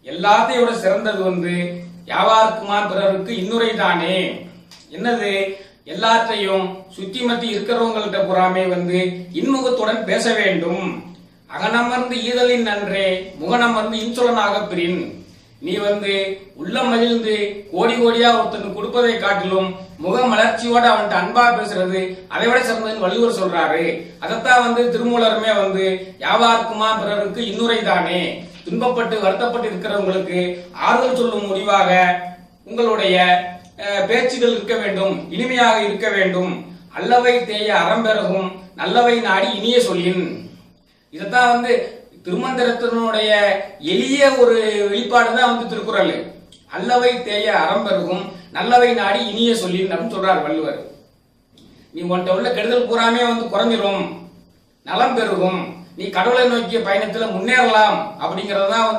எல்லாத்தையும் விட சிறந்தது யாவார்க்குமா பிறருக்கு இன்னுரை தானே. என்னது? எல்லாத்தையும் சுத்தி மத்தி இருக்கிறவங்கள்ட்ட புறாமே இன்முகத்துடன் பேச வேண்டும். அகனமர்ந்து ஈதலின் நன்றே முகனமர்ந்து இன்சொலனாக பிரின். நீ உள்ள மகிழ்ந்து கோடி கோடியா ஒருத்தனுக்கு கொடுப்பதை காட்டிலும் முக மலர்ச்சியோட அவன்கிட்ட அன்பா பேசுறது அதை விட சிறந்ததுன்னு வள்ளுவர் சொல்றாரு. அதைத்தான் திருமூலருமே யாவார்க்குமா பிறருக்கு இன்னுரை தானே, துன்பப்பட்டு வருத்தப்பட்டு இருக்கிறவங்களுக்கு ஆறுதல் சொல்லும் முடிவாக உங்களுடைய பேச்சுகள் இருக்க வேண்டும், இனிமையாக இருக்க வேண்டும். அல்லவை தேய அறம்பெறகும் நல்லவை நாடி இனிய சொல்லின். இதத்தான் திருமந்திரத்தினுடைய எளிய ஒரு வெளிப்பாடுதான் திருக்குறள். அல்லவை தேய அறம்பெருகும் நல்லவை நாடி இனிய சொல்லின் அப்படின்னு சொல்றார் வள்ளுவர். நீ உன்கிட்ட உள்ள கெடுதல் பூராமே குறைஞ்சிரும், நலம் பெருகும், நீ கடவுளை நோக்கிய பயணத்துல முன்னேறலாம் அப்படிங்கறதுதான்